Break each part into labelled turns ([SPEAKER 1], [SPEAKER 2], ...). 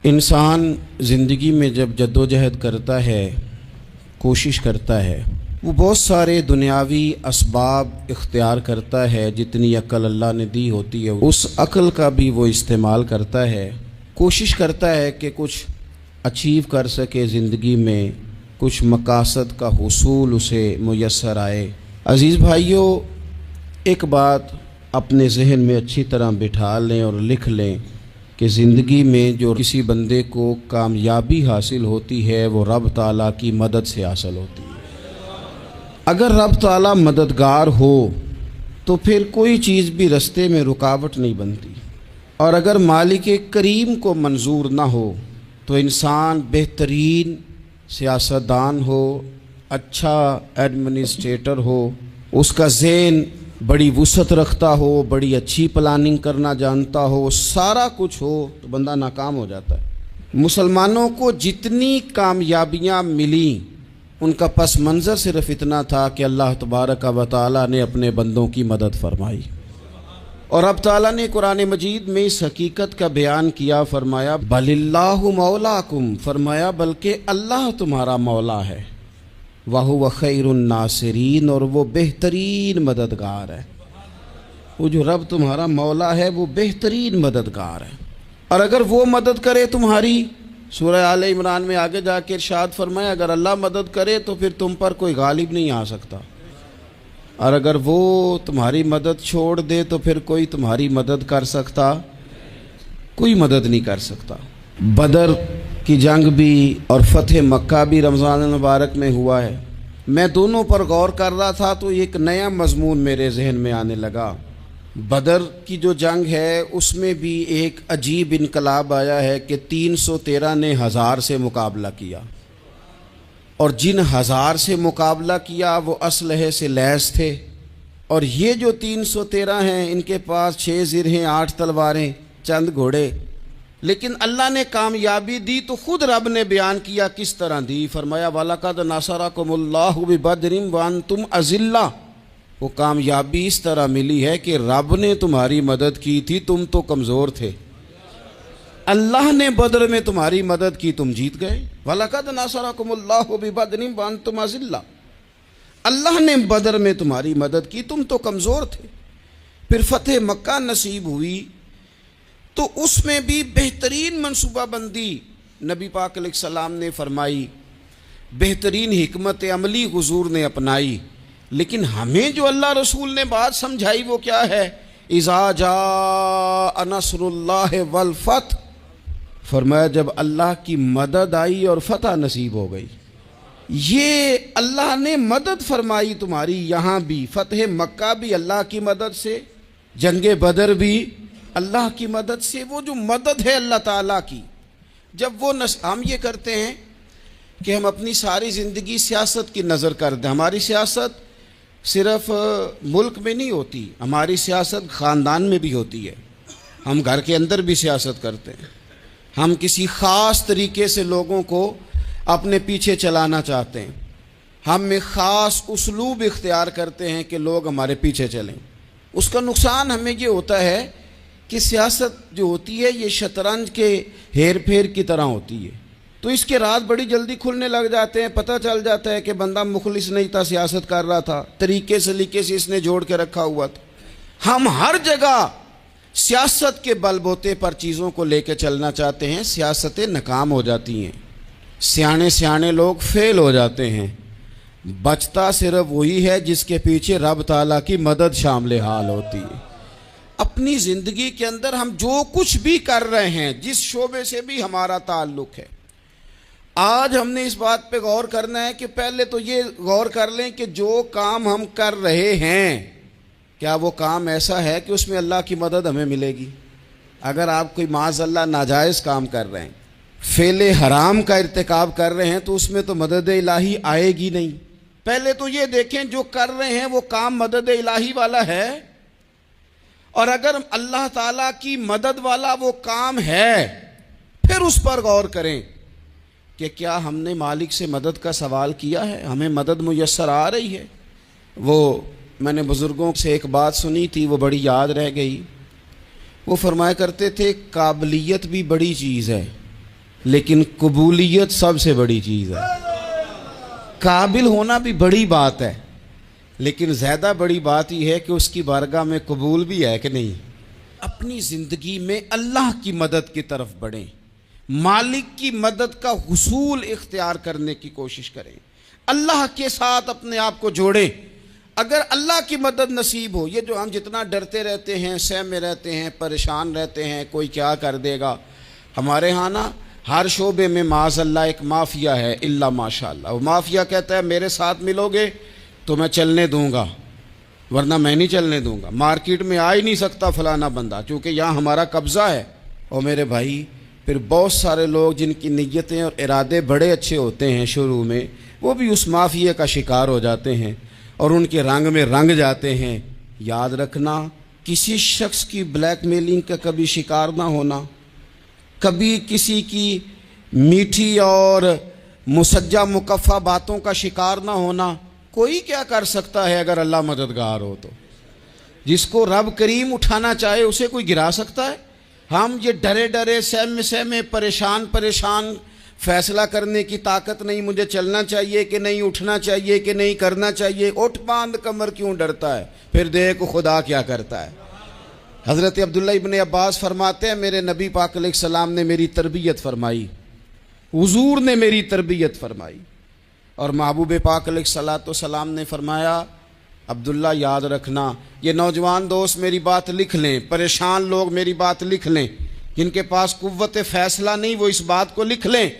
[SPEAKER 1] इंसान ज़िंदगी में जब जद्दोजहद करता है, कोशिश करता है, वो बहुत सारे दुनियावी असबाब इख्तियार करता है। जितनी अक्ल अल्लाह ने दी होती है उस अक्ल का भी वो इस्तेमाल करता है। कोशिश करता है कि कुछ अचीव कर सके ज़िंदगी में, कुछ मकासद का हुसूल उसे मुयस्सर आए। अज़ीज़ भाइयों, एक बात अपने जहन में अच्छी तरह बिठा लें और लिख लें कि ज़िंदगी में जो किसी बंदे को कामयाबी हासिल होती है वो रब ताला की मदद से हासिल होती है। अगर रब ताला मददगार हो तो फिर कोई चीज़ भी रास्ते में रुकावट नहीं बनती, और अगर मालिक करीम को मंजूर ना हो तो इंसान बेहतरीन सियासतदान हो, अच्छा एडमिनिस्ट्रेटर हो, उसका ज़हन बड़ी वुसअत रखता हो, बड़ी अच्छी प्लानिंग करना जानता हो, सारा कुछ हो, तो बंदा नाकाम हो जाता है। मुसलमानों को जितनी कामयाबियाँ मिली उनका पस मंज़र सिर्फ इतना था कि अल्लाह तबारक व तआला ने अपने बंदों की मदद फरमाई। और अब ताला ने कुरान मजीद में इस हकीकत का बयान किया, फरमाया बलिल्लाहु मौलाकुम, फरमाया बल्कि अल्लाह तुम्हारा मौला है, वहुव खैरुन नासिरीन, और वो बेहतरीन मददगार है। वो जो रब तुम्हारा मौला है वो बेहतरीन मददगार है। और अगर वो मदद करे तुम्हारी, सूरह आले इमरान में आगे जाके इरशाद फरमाया अगर अल्लाह मदद करे तो फिर तुम पर कोई गालिब नहीं आ सकता, और अगर वो तुम्हारी मदद छोड़ दे तो फिर कोई तुम्हारी मदद कर सकता, कोई मदद नहीं कर सकता। बदर की जंग भी और फ़तह मक्का भी रमज़ान मुबारक में हुआ है। मैं दोनों पर गौर कर रहा था तो एक नया मजमून मेरे जहन में आने लगा। बदर की जो जंग है उसमें भी एक अजीब इनकलाब आया है कि 313 ने 1000 से मुकाबला किया, और जिन 1000 से मुकाबला किया वो असलहे से लैस थे, और ये जो 313 हैं इनके पास 6 जिरहें, 8 तलवारें, चंद घोड़े। लेकिन अल्लाह ने कामयाबी दी तो ख़ुद रब ने बयान किया किस तरह दी। फरमाया वलक़द नसरकुमुल्लाहु बिबदरिन व अंतुम अज़िल्ला। वो कामयाबी इस तरह मिली है कि रब ने तुम्हारी मदद की थी, तुम तो कमज़ोर थे, अल्लाह ने बदर में तुम्हारी मदद की, तुम जीत गए। वलक़द नसरकुमुल्लाहु बिबदरिन व अंतुम अज़िल्ला, अल्लाह ने बदर में तुम्हारी मदद की, तुम तो कमज़ोर थे। फिर फ़तह मक्का नसीब हुई तो उसमें भी बेहतरीन मनसूबाबंदी नबी पाक अलैहिस्सलाम ने फरमाई, बेहतरीन हिकमत अमली हुजूर ने अपनाई। लेकिन हमें जो अल्लाह रसूल ने बात समझाई वो क्या है, इज़ा जा नस्रुल्लाह वल फतह, फरमाया जब अल्लाह की मदद आई और फतह नसीब हो गई। ये अल्लाह ने मदद फरमाई तुम्हारी, यहाँ भी फ़तह मक्का भी अल्लाह की मदद से, जंगे बदर भी अल्लाह की मदद से। वो जो मदद है अल्लाह ताला की, जब वो हम ये करते हैं कि हम अपनी सारी ज़िंदगी सियासत की नज़र कर दें। हमारी सियासत सिर्फ मुल्क में नहीं होती, हमारी सियासत ख़ानदान में भी होती है। हम घर के अंदर भी सियासत करते हैं, हम किसी ख़ास तरीके से लोगों को अपने पीछे चलाना चाहते हैं, हम में ख़ास उसलूब इख्तियार करते हैं कि लोग हमारे पीछे चलें। उसका नुकसान हमें ये होता है कि सियासत जो होती है ये शतरंज के हेर फेर की तरह होती है, तो इसके राज बड़ी जल्दी खुलने लग जाते हैं। पता चल जाता है कि बंदा मुखलिस नहीं था, सियासत कर रहा था, तरीके सलीके से इसने जोड़ के रखा हुआ था। हम हर जगह सियासत के बलबोते पर चीज़ों को लेकर चलना चाहते हैं, सियासतें नाकाम हो जाती हैं, सियाने सियाने लोग फेल हो जाते हैं। बचता सिर्फ वही है जिसके पीछे रब ताला की मदद शामिल हाल होती है। अपनी ज़िंदगी के अंदर हम जो कुछ भी कर रहे हैं, जिस शोबे से भी हमारा ताल्लुक़ है, आज हमने इस बात पे गौर करना है कि पहले तो ये गौर कर लें कि जो काम हम कर रहे हैं क्या वो काम ऐसा है कि उसमें अल्लाह की मदद हमें मिलेगी। अगर आप कोई माज़अल्लाह नाजायज़ काम कर रहे हैं, फेले हराम का इर्तिकाब कर रहे हैं, तो उसमें तो मदद इलाही आएगी नहीं। पहले तो ये देखें जो कर रहे हैं वो काम मदद इलाही वाला है, और अगर अल्लाह ताला की मदद वाला वो काम है फिर उस पर गौर करें कि क्या हमने मालिक से मदद का सवाल किया है, हमें मदद मुयस्सर आ रही है। वो मैंने बुज़ुर्गों से एक बात सुनी थी, वो बड़ी याद रह गई। वो फरमाया करते थे काबिलियत भी बड़ी चीज़ है, लेकिन कबूलियत सबसे बड़ी चीज़ है। काबिल होना भी बड़ी बात है, लेकिन ज़्यादा बड़ी बात यह है कि उसकी बारगाह में कबूल भी है कि नहीं। अपनी ज़िंदगी में अल्लाह की मदद की तरफ बढ़ें, मालिक की मदद का हुसूल इख्तियार करने की कोशिश करें, अल्लाह के साथ अपने आप को जोड़ें। अगर अल्लाह की मदद नसीब हो, ये जो हम जितना डरते रहते हैं, सहमे रहते हैं, परेशान रहते हैं, कोई क्या कर देगा। हमारे यहाँ ना हर शोबे में माज़अल्लाह एक माफिया है, इल्ला माशाअल्लाह। वो माफिया कहता है मेरे साथ मिलोगे तो मैं चलने दूंगा, वरना मैं नहीं चलने दूंगा। मार्केट में आ ही नहीं सकता फलाना बंदा, क्योंकि यहाँ हमारा कब्ज़ा है। और मेरे भाई, फिर बहुत सारे लोग जिनकी नीयतें और इरादे बड़े अच्छे होते हैं शुरू में, वो भी उस माफिया का शिकार हो जाते हैं और उनके रंग में रंग जाते हैं। याद रखना, किसी शख्स की ब्लैकमेलिंग का कभी शिकार ना होना, कभी किसी की मीठी और मुसज्जा मुकफ़ा बातों का शिकार ना होना। कोई क्या कर सकता है अगर अल्लाह मददगार हो तो। जिसको रब करीम उठाना चाहे उसे कोई गिरा सकता है। हम ये डरे डरे सहमे सहमे परेशान परेशान फैसला करने की ताकत नहीं, मुझे चलना चाहिए कि नहीं, उठना चाहिए कि नहीं, करना चाहिए। उठ बांध कमर क्यों डरता है, फिर देखो खुदा क्या करता है। हज़रत अब्दुल्ला इब्न अब्बास फरमाते हैं, मेरे नबी पाक अलैहिस्सलाम ने मेरी तरबियत फरमाई, हुजूर ने मेरी तरबियत फरमाई। और महबूब पाक अलैहिस्सलाम ने फरमाया, अब्दुल्ला याद रखना, ये नौजवान दोस्त मेरी बात लिख लें, परेशान लोग मेरी बात लिख लें, जिनके पास कुव्वत फ़ैसला नहीं वो इस बात को लिख लें।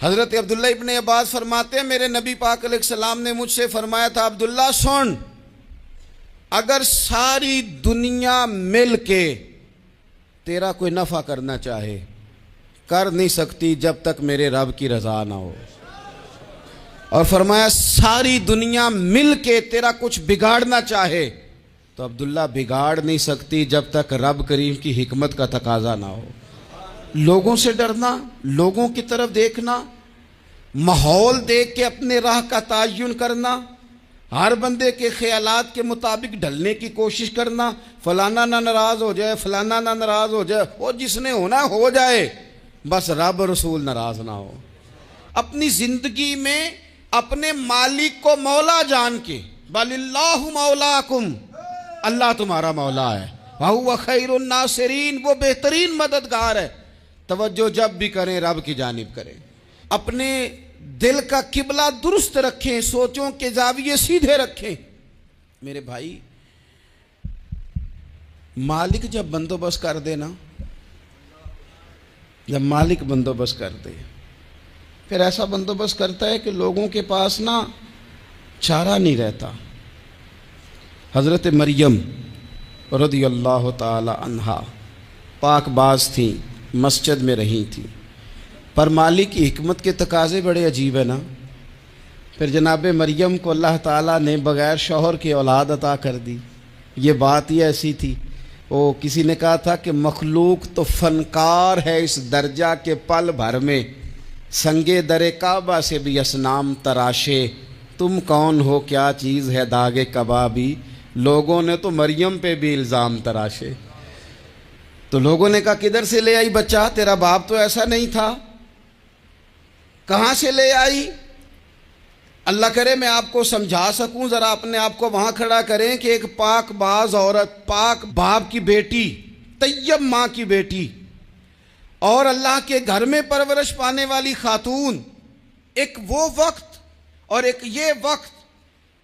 [SPEAKER 1] हज़रत अब्दुल्ला इब्न अब्बास फरमाते हैं, मेरे नबी पाक अलैहिस्सलाम ने मुझसे फरमाया था, अब्दुल्ला सुन, अगर सारी दुनिया मिल के तेरा कोई नफ़ा करना चाहे, कर नहीं सकती जब तक मेरे रब की रज़ा ना हो। और फरमाया सारी दुनिया मिल के तेरा कुछ बिगाड़ना चाहे तो अब्दुल्ला बिगाड़ नहीं सकती जब तक रब करीम की हिकमत का तकाजा ना हो। लोगों से डरना, लोगों की तरफ देखना, माहौल देख के अपने राह का तयन करना, हर बंदे के ख्यालात के मुताबिक ढलने की कोशिश करना, फलाना ना नाराज़ हो जाए, फलाना ना नाराज़ हो जाए, वो जिसने होना हो जाए, बस रब रसूल नाराज़ ना हो। अपनी ज़िंदगी में अपने मालिक को मौला जान के, बलिल्लाहु मौलाकुम, अल्लाह तुम्हारा मौला है, वहुवा खैरुन नासिरीन, वो बेहतरीन मददगार है। तवज्जो जब भी करें रब की जानिब करें, अपने दिल का किबला दुरुस्त रखें, सोचों के जाविये सीधे रखें। मेरे भाई, मालिक जब बंदोबस्त कर दे ना, जब मालिक बंदोबस्त कर दे, फिर ऐसा बंदोबस्त करता है कि लोगों के पास ना चारा नहीं रहता। हज़रत मरियम रज़ियल्लाहु ताला अन्हा पाकबाज थी, मस्जिद में रही थी, पर मालिक की हिकमत के तकाज़े बड़े अजीब है ना। फिर जनाब मरियम को अल्लाह ताला ने बग़ैर शौहर के औलाद अता कर दी। ये बात ही ऐसी थी, वो किसी ने कहा था कि मखलूक तो फ़नकार है इस दर्जा के पल भर में, संगे दरे काबा से भी असनाम तराशे, तुम कौन हो क्या चीज़ है दागे कबाबी। लोगों ने तो मरियम पे भी इल्ज़ाम तराशे। तो लोगों ने कहा किधर से ले आई बच्चा, तेरा बाप तो ऐसा नहीं था, कहाँ से ले आई। अल्लाह करे मैं आपको समझा सकूं, ज़रा अपने आप को वहाँ खड़ा करें कि एक पाक बाज औरत, पाक बाप की बेटी, तैयब माँ की बेटी और अल्लाह के घर में परवरिश पाने वाली खातून, एक वो वक्त और एक ये वक्त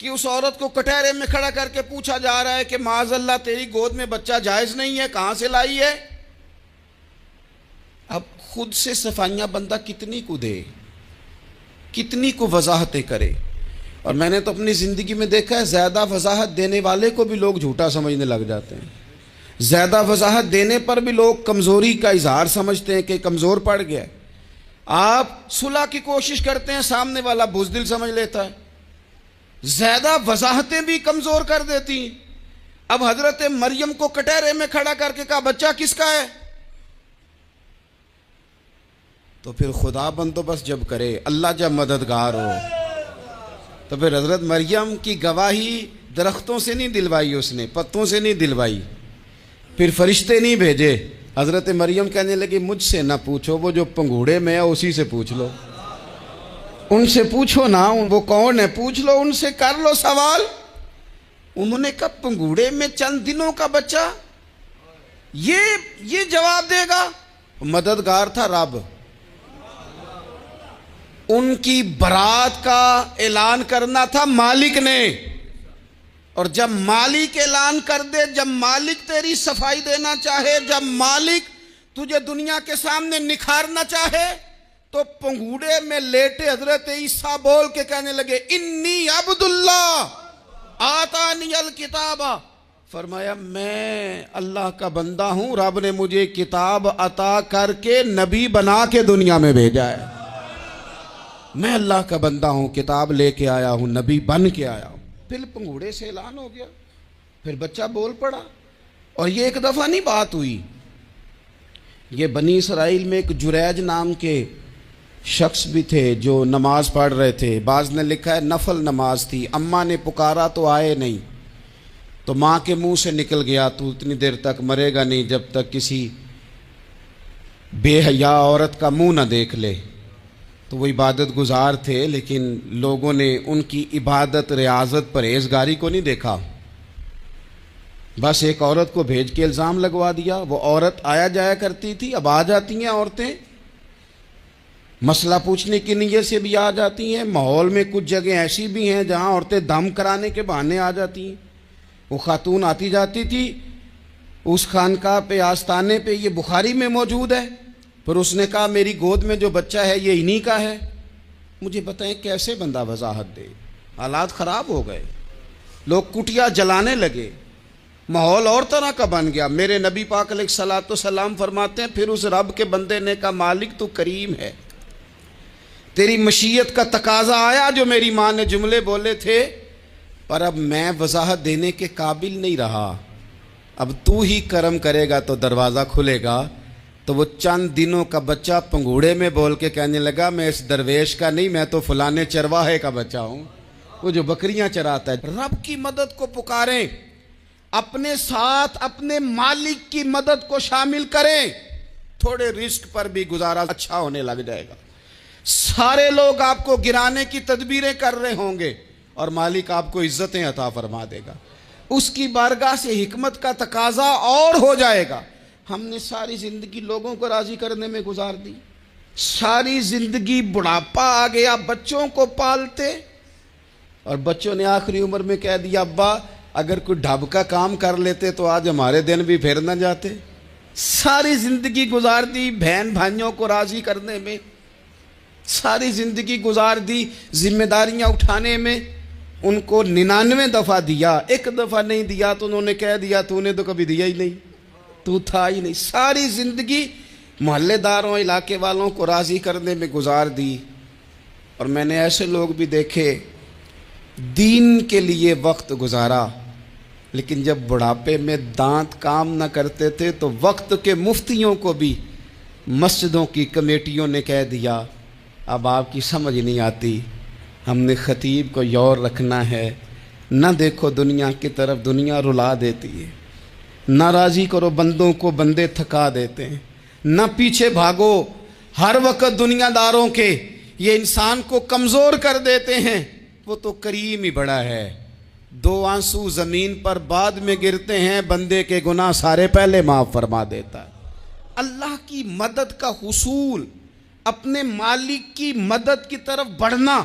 [SPEAKER 1] कि उस औरत को कटहरे में खड़ा करके पूछा जा रहा है कि माज़अल्लाह तेरी गोद में बच्चा जायज़ नहीं है, कहाँ से लाई है। अब खुद से सफाइयाँ बंदा कितनी को दे, कितनी को वजाहतें करे। और मैंने तो अपनी ज़िंदगी में देखा है, ज़्यादा वजाहत देने वाले को भी लोग झूठा समझने लग जाते हैं। ज़्यादा वजाहत देने पर भी लोग कमज़ोरी का इजहार समझते हैं कि कमज़ोर पड़ गया। आप सुलह की कोशिश करते हैं, सामने वाला बुज़दिल समझ लेता है। ज़्यादा वजाहतें भी कमज़ोर कर देती। अब हज़रत मरियम को कटहरे में खड़ा करके कहा बच्चा किसका है, तो फिर खुदा बंदोबस्त जब करे, अल्लाह जब मददगार हो, तो फिर हज़रत मरियम की गवाही दरख्तों से नहीं दिलवाई उसने, पत्तों से नहीं दिलवाई, फिर फरिश्ते नहीं भेजे, हज़रत मरियम कहने लगी मुझसे ना पूछो, वो जो पंघूड़े में है उसी से पूछ लो, उनसे पूछो ना, वो कौन है पूछ लो, उनसे कर लो सवाल। उन्होंने कहा पंघूड़े में चंद दिनों का बच्चा ये जवाब देगा? मददगार था रब। उनकी बरात का ऐलान करना था मालिक ने, और जब मालिक ऐलान कर दे, जब मालिक तेरी सफाई देना चाहे, जब मालिक तुझे दुनिया के सामने निखारना चाहे, तो पंघूड़े में लेटे हजरत ईसा बोल के कहने लगे इन्नी अब्दुल्लाह आतानियल किताबा, फरमाया मैं अल्लाह का बंदा हूं, रब ने मुझे किताब अता करके नबी बना के दुनिया में भेजा है। मैं अल्लाह का बंदा हूं, किताब लेके आया हूं, नबी बन के आया हूं। फिर पंघूड़े से ऐलान हो गया, फिर बच्चा बोल पड़ा। और ये एक दफ़ा नहीं बात हुई, ये बनी इसराइल में एक जुरैज नाम के शख्स भी थे जो नमाज पढ़ रहे थे। बाज ने लिखा है नफल नमाज थी, अम्मा ने पुकारा तो आए नहीं, तो माँ के मुंह से निकल गया तू इतनी देर तक मरेगा नहीं जब तक किसी बेहया औरत का मुंह न देख ले। तो वो इबादत गुजार थे, लेकिन लोगों ने उनकी इबादत, रियाजत, परहेजगारी को नहीं देखा। बस एक औरत को भेज के इल्ज़ाम लगवा दिया। वो औरत आया जाया करती थी, अब आ जाती हैं औरतें, मसला पूछने की नीयत से भी आ जाती हैं। माहौल में कुछ जगह ऐसी भी हैं जहां औरतें दम कराने के बहाने आ जाती हैं। वो खातून आती जाती थी उस खानका पे, आस्ताने पे, ये बुखारी में मौजूद है। पर उसने कहा मेरी गोद में जो बच्चा है ये इन्हीं का है। मुझे बताएं कैसे बंदा वजाहत दे। हालात ख़राब हो गए, लोग कुटिया जलाने लगे, माहौल और तरह का बन गया। मेरे नबी पाक अलैहिस्सलातु सलाम फरमाते हैं फिर उस रब के बंदे ने कहा मालिक तू करीम है, तेरी मशीयत का तकाजा आया जो मेरी माँ ने जुमले बोले थे, पर अब मैं वजाहत देने के काबिल नहीं रहा, अब तू ही करम करेगा तो दरवाज़ा खुलेगा। तो वो चंद दिनों का बच्चा पंघूड़े में बोल के कहने लगा मैं इस दरवेश का नहीं, मैं तो फलाने चरवाहे का बच्चा हूँ, वो जो बकरियां चराता है। रब की मदद को पुकारें, अपने साथ अपने मालिक की मदद को शामिल करें, थोड़े रिस्क पर भी गुजारा अच्छा होने लग जाएगा। सारे लोग आपको गिराने की तदबीरें कर रहे होंगे और मालिक आपको इज्जतें अता फरमा देगा, उसकी बारगाह से हिकमत का तकाजा और हो जाएगा। हमने सारी ज़िंदगी लोगों को राज़ी करने में गुजार दी, सारी ज़िंदगी बुढ़ापा आ गया बच्चों को पालते, और बच्चों ने आखिरी उम्र में कह दिया अब्बा अगर कोई ढब का काम कर लेते तो आज हमारे दिन भी फिर न जाते। सारी ज़िंदगी गुजार दी बहन भाइयों को राज़ी करने में, सारी ज़िंदगी गुजार दी जिम्मेदारियां उठाने में। उनको 99 दफ़ा दिया, एक दफ़ा नहीं दिया तो उन्होंने कह दिया तूने तो कभी दिया ही नहीं, तू था ही नहीं। सारी ज़िंदगी मोहल्लेदारों, इलाके वालों को राज़ी करने में गुजार दी। और मैंने ऐसे लोग भी देखे दीन के लिए वक्त गुजारा, लेकिन जब बुढ़ापे में दांत काम न करते थे तो वक्त के मुफ्तियों को भी मस्जिदों की कमेटियों ने कह दिया अब आपकी समझ नहीं आती, हमने ख़तीब को यौर रखना है, न देखो दुनिया की तरफ, दुनिया रुला देती है, न राज़ी करो बंदों को, बंदे थका देते हैं, न पीछे भागो हर वक्त दुनियादारों के, ये इंसान को कमज़ोर कर देते हैं। वो तो करीम ही बड़ा है, 2 आंसू ज़मीन पर बाद में गिरते हैं, बंदे के गुनाह सारे पहले माफ़ फरमा देता है। अल्लाह की मदद का हुसूल, अपने मालिक की मदद की तरफ बढ़ना,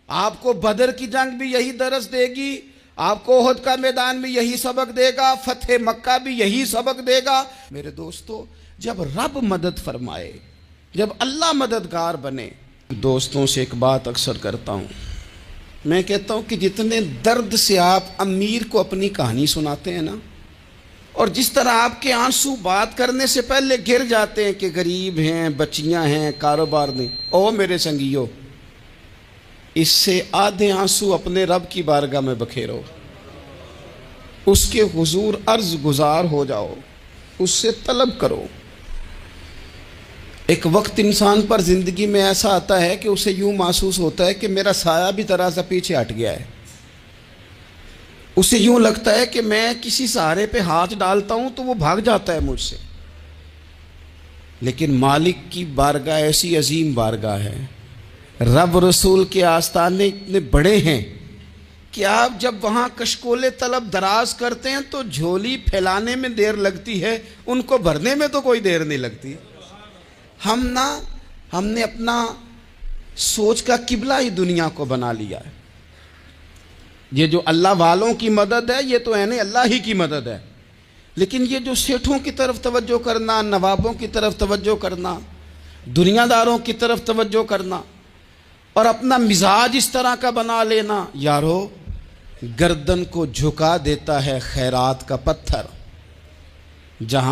[SPEAKER 1] आपको बदर की जंग भी यही दरस देगी, आपको ओहद का मैदान भी यही सबक देगा, फतेह मक्का भी यही सबक देगा। मेरे दोस्तों जब रब मदद फरमाए, जब अल्लाह मददगार बने। दोस्तों से एक बात अक्सर करता हूँ, मैं कहता हूँ कि जितने दर्द से आप अमीर को अपनी कहानी सुनाते हैं ना, और जिस तरह आपके आंसू बात करने से पहले गिर जाते हैं कि गरीब हैं, बच्चियां हैं, कारोबार नहीं, ओ मेरे संगियो, इससे आधे आंसू अपने रब की बारगाह में बखेरो, उसके हुजूर अर्ज गुजार हो जाओ, उससे तलब करो। एक वक्त इंसान पर ज़िंदगी में ऐसा आता है कि उसे यूँ महसूस होता है कि मेरा साया भी तरह से पीछे हट गया है। उसे यूँ लगता है कि मैं किसी सहारे पे हाथ डालता हूँ तो वो भाग जाता है मुझसे। लेकिन मालिक की बारगाह ऐसी अजीम बारगाह है, रब रसूल के आस्थाने इतने बड़े हैं कि आप जब वहाँ कशकोले तलब दराज करते हैं तो झोली फैलाने में देर लगती है, उनको भरने में तो कोई देर नहीं लगती। हमने अपना सोच का किबला ही दुनिया को बना लिया है। ये जो अल्लाह वालों की मदद है ये तो है नहीं, अल्लाह ही की मदद है। लेकिन ये जो सेठों की तरफ तवज्जो करना, नवाबों की तरफ तवज्जो करना, दुनियादारों की तरफ तवज्जो करना और अपना मिजाज इस तरह का बना लेना, यारो गर्दन को झुका देता है खैरात का पत्थर। जहां